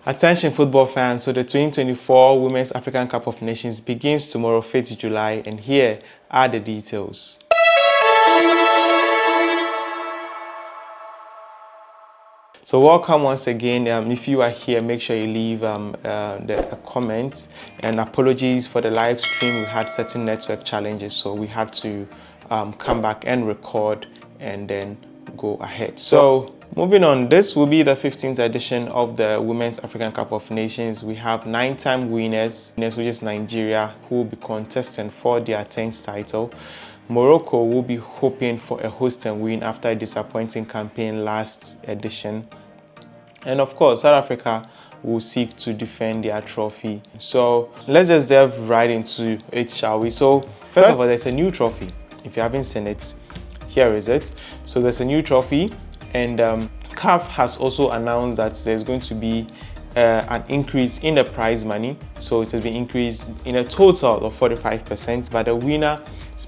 Attention football fans, so the 2024 Women's African Cup of Nations begins tomorrow, 5th July, and here are the details. So welcome once again. If you are here, make sure you leave a comment, and apologies for the live stream. We had certain network challenges, so we had to come back and record and then go ahead. So moving on, this will be the 15th edition of the Women's African Cup of Nations. We have 9-time winners, which is Nigeria, who will be contesting for their 10th title. Morocco will be hoping for a host and win after a disappointing campaign last edition. And of course, South Africa will seek to defend their trophy. So let's just delve right into it, shall we? So first of all, there's a new trophy. If you haven't seen it, here is it. So there's a new trophy, and CAF has also announced that there's going to be an increase in the prize money. So it has been increased in a total of 45%, but the winner's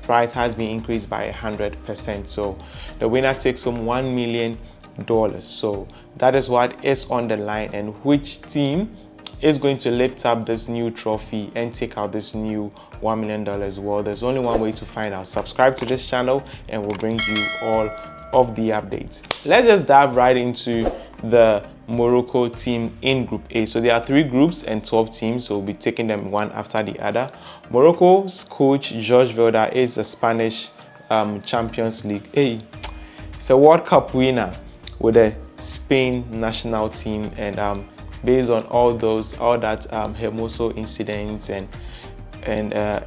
prize has been increased by 100%. So the winner takes home $1 million. So that is what is on the line, and which team is going to lift up this new trophy and take out this new $1 million. Well, there's only one way to find out. Subscribe to this channel and we'll bring you all of the updates. Let's just dive right into the Morocco team in Group A. So there are 3 groups and 12 teams, so we'll be taking them one after the other. Morocco's coach Jorge Vilda is a Spanish Champions League. It's a World Cup winner with the Spain national team, and based on all that Hermoso incidents and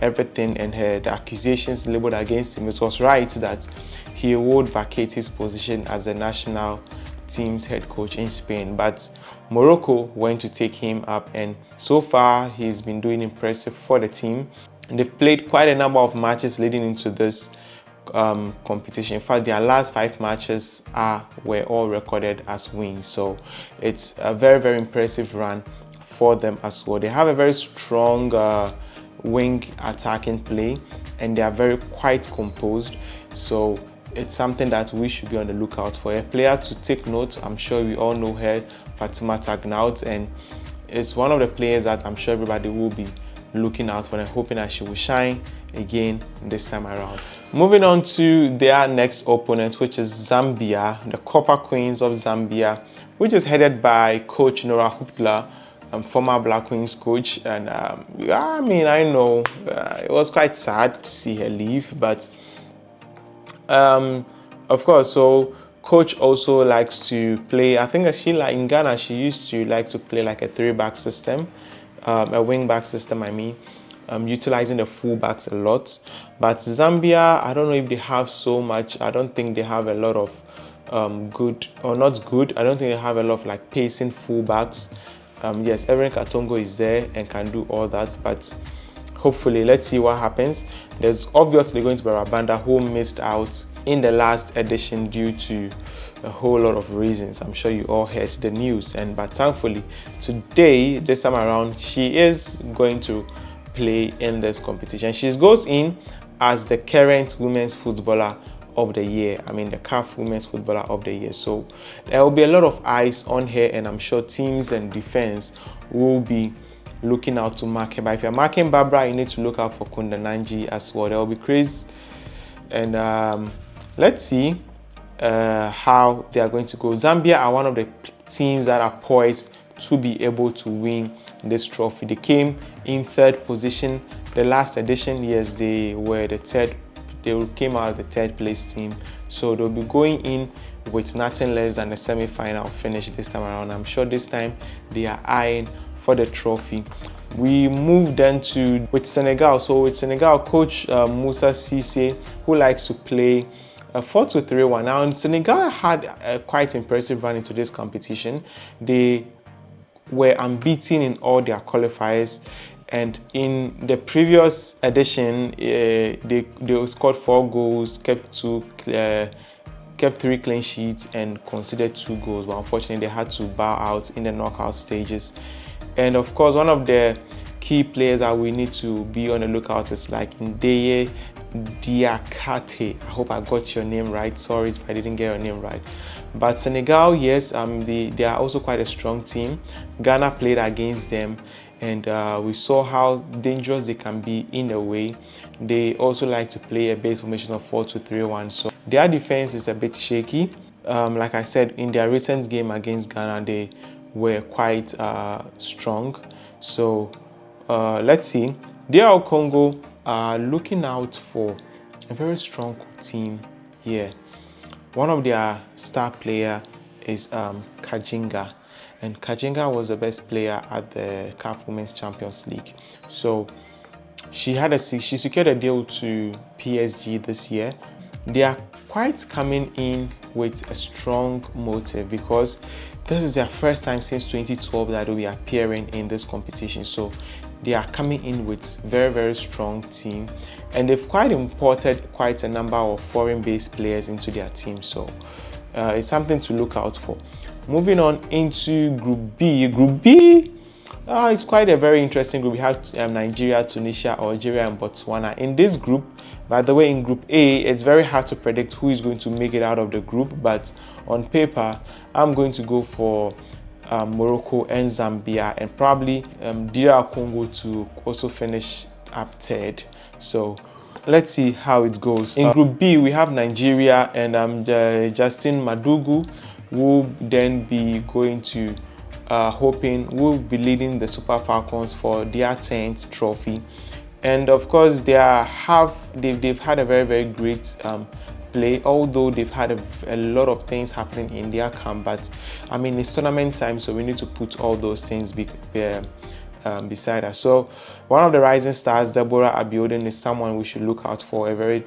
everything, and the accusations labeled against him, it was right that he would vacate his position as the national team's head coach in Spain. But Morocco went to take him up, and so far he's been doing impressive for the team. And they've played quite a number of matches leading into this competition. In fact, their last 5 matches were all recorded as wins. So it's a very, very impressive run for them as well. They have a very strong wing attacking play, and they are very quite composed. So it's something that we should be on the lookout for. A player to take note, I'm sure we all know her, Fatima Tagnaut, and it's one of the players that I'm sure everybody will be looking out for and hoping that she will shine again this time around. Moving on to their next opponent, which is Zambia, the Copper Queens of Zambia, which is headed by Coach Nora Huptler, former Black Queens coach. And I know it was quite sad to see her leave, but of course, so coach also likes to play, I think in Ghana, she used to like to play like a 3-back system, a wing-back system, utilizing the full-backs a lot. But Zambia, I don't know if they have so much. I don't think they have a lot of good, or not good, I don't think they have a lot of like pacing full-backs. Yes, Erin Katongo is there and can do all that, but hopefully, let's see what happens. There's obviously going to be Rabanda, who missed out in the last edition due to a whole lot of reasons. I'm sure you all heard the news, but thankfully today, this time around, she is going to play in this competition. She goes in as the current Women's Footballer of the Year. The CAF Women's Footballer of the Year. So there will be a lot of eyes on her, and I'm sure teams and defense will be looking out to mark her. But if you're marking Barbara, you need to look out for Kunda Nanji as well. There will be crazy, and let's see how they are going to go. Zambia are one of the teams that are poised to be able to win this trophy. They came in 3rd position the last edition. Yes, they were the 3rd. They came out as the 3rd place team. So they'll be going in with nothing less than a semi-final finish this time around. I'm sure this time they are eyeing for the trophy. We move then with Senegal. So with Senegal, coach Moussa Cissé, who likes to play 4-2-3-1. Now, Senegal had a quite impressive run into this competition. They were unbeaten in all their qualifiers, and in the previous edition, they scored 4 goals, kept 3 clean sheets, and conceded 2 goals. But unfortunately, they had to bow out in the knockout stages. And of course, one of the key players that we need to be on the lookout is like Ndeye Diakate. I hope I got your name right. Sorry if I didn't get your name right. But Senegal, yes, they are also quite a strong team. Ghana played against them, and we saw how dangerous they can be in a way. They also like to play a base formation of 4-2-3-1. So their defense is a bit shaky. Like I said, in their recent game against Ghana, they were quite strong. So let's see. DR Congo are looking out for a very strong team here. One of their star player is Kajinga, and Kajinga was the best player at the CAF Women's Champions League. So she secured a deal to PSG this year. They are quite coming in with a strong motive because this is their first time since 2012 that they'll be appearing in this competition. So they are coming in with very, very strong team, and they've quite imported quite a number of foreign-based players into their team. So it's something to look out for. Moving on into Group B. Group B, it's quite a very interesting group. We have Nigeria, Tunisia, Algeria, and Botswana. In this group, by the way, in Group A, it's very hard to predict who is going to make it out of the group, but on paper, I'm going to go for Morocco and Zambia, and probably DR Congo to also finish up third. So let's see how it goes. In Group B, we have Nigeria and Justin Madugu, who will then be going to will be leading the Super Falcons for their 10th trophy. And of course, they've had a very, very great play, although they've had a lot of things happening in their camp. But I mean, it's tournament time, so we need to put all those things beside us. So one of the rising stars, Deborah Abiodun, is someone we should look out for. A very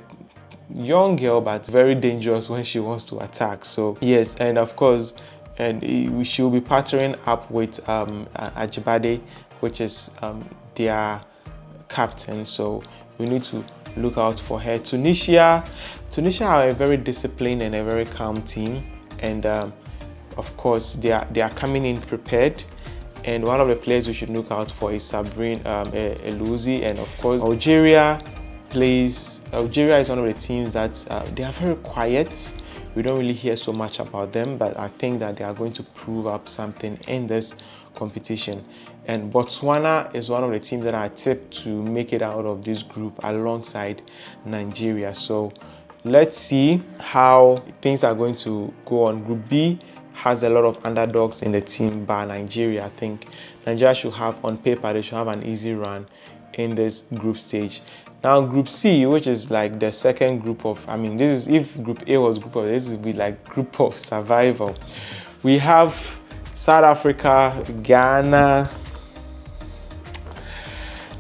young girl, but very dangerous when she wants to attack. So yes, and of course, we should be partnering up with Ajibade, which is their captain. So we need to look out for her. Tunisia are a very disciplined and a very calm team, and of course they are coming in prepared. And one of the players we should look out for is Sabrine Eluzi. And of course, Algeria is one of the teams that they are very quiet. We don't really hear so much about them, but I think that they are going to prove up something in this competition. And Botswana is one of the teams that I tipped to make it out of this group alongside Nigeria. So let's see how things are going to go on. Group B has a lot of underdogs in the team, but Nigeria, I think Nigeria should have, on paper, they should have an easy run in this group stage. Now Group C, which is like the second group of, I mean, this is, if Group A was group of, this would be like group of survival. We have South Africa, Ghana,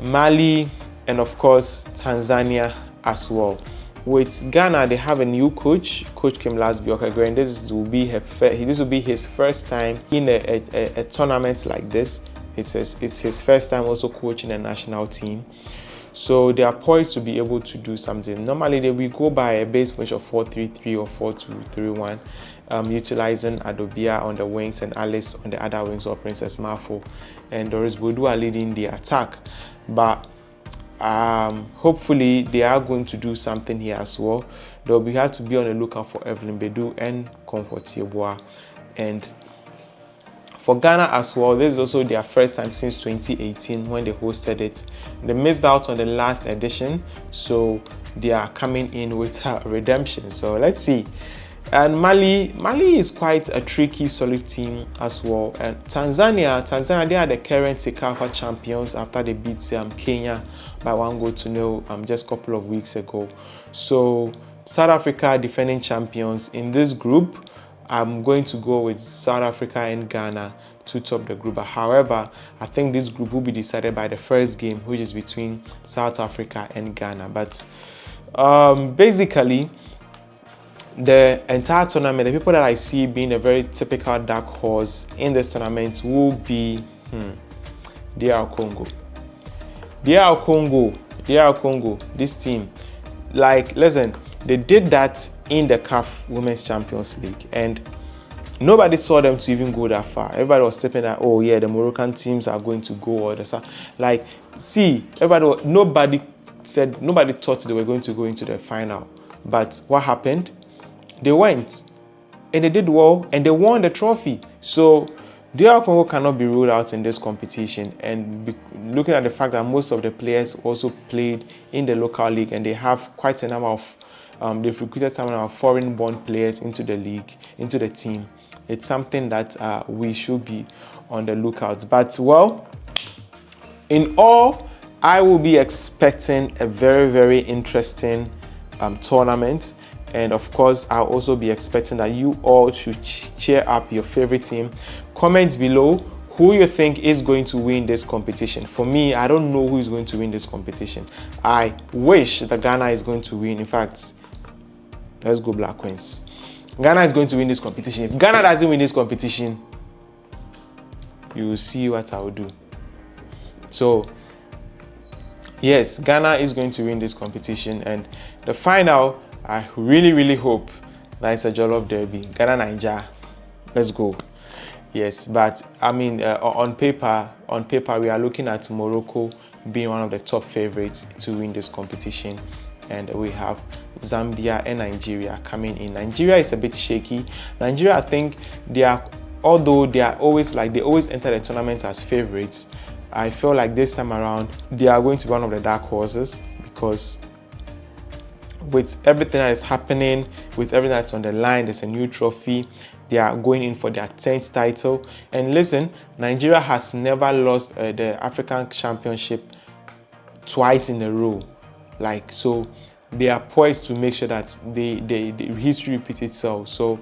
Mali, and of course Tanzania as well. With Ghana, they have a new coach. Coach came last Bioka, and this will be his first time in a tournament like this. It's his first time also coaching a national team. So they are poised to be able to do something. Normally they will go by a base formation of 4-3-3 or 4-2-3-1, utilizing Adobia on the wings and Alice on the other wings, or Princess Mafo and Doris Bodu are leading the attack. But hopefully they are going to do something here as well. They'll have to be on the lookout for Evelyn Bedu and Comfort Yeboah. And for Ghana as well, this is also their first time since 2018 when they hosted it. They missed out on the last edition, so they are coming in with a redemption. So let's see. And Mali is quite a tricky, solid team as well. And Tanzania, they are the current CECAFA champions after they beat Kenya by 1-0 just a couple of weeks ago. So South Africa, defending champions in this group. I'm going to go with South Africa and Ghana to top the group. However, I think this group will be decided by the first game, which is between South Africa and Ghana. But basically, the entire tournament, the people that I see being a very typical dark horse in this tournament will be DR Congo. DR Congo, this team. Like, listen, they did that in the CAF Women's Champions League, and Nobody saw them to even go that far. Everybody was stepping that, oh yeah, the Moroccan teams are going to go or the stuff. Like, see, nobody thought they were going to go into the final. But what happened? They went and they did well and they won the trophy. So DR Congo cannot be ruled out in this competition. And looking at the fact that most of the players also played in the local league and they have quite a number of they've recruited some of our foreign-born players into the league, into the team. It's something that we should be on the lookout. But, well, in all, I will be expecting a very, very interesting tournament. And, of course, I'll also be expecting that you all should cheer up your favorite team. Comment below who you think is going to win this competition. For me, I don't know who is going to win this competition. I wish that Ghana is going to win. In fact, let's go Black Queens. Ghana is going to win this competition. If Ghana doesn't win this competition, you will see what I will do. So, yes, Ghana is going to win this competition. And the final, I really, really hope that it's a Jollof Derby. Ghana, Nigeria. Let's go. Yes, but I mean, on paper, we are looking at Morocco being one of the top favorites to win this competition. And we have Zambia and Nigeria coming in. Nigeria is a bit shaky. Nigeria, I think although they always enter the tournament as favorites, I feel like this time around they are going to be one of the dark horses, because with everything that is happening, with everything that's on the line, there's a new trophy. They are going in for their 10th title. And listen, Nigeria has never lost the African Championship twice in a row. Like, so they are poised to make sure that the history repeats itself. So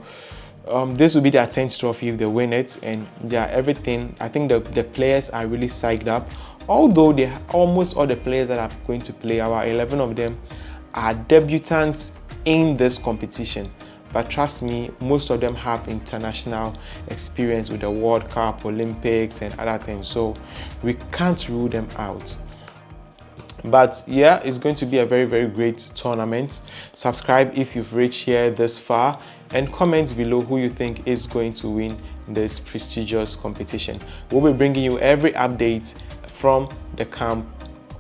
this will be their 10th trophy if they win it, and they are everything. I think the players are really psyched up. Although almost all the players that are going to play, about 11 of them, are debutants in this competition. But trust me, most of them have international experience with the World Cup, Olympics, and other things. So we can't rule them out. But yeah, it's going to be a very, very great tournament. Subscribe if you've reached here this far, and comment below who you think is going to win this prestigious competition. We'll be bringing you every update from the camp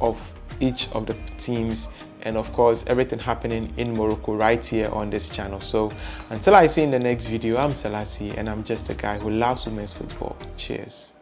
of each of the teams, and of course everything happening in Morocco right here on this channel. So until I see you in the next video, I'm Selassie, and I'm just a guy who loves women's football. Cheers.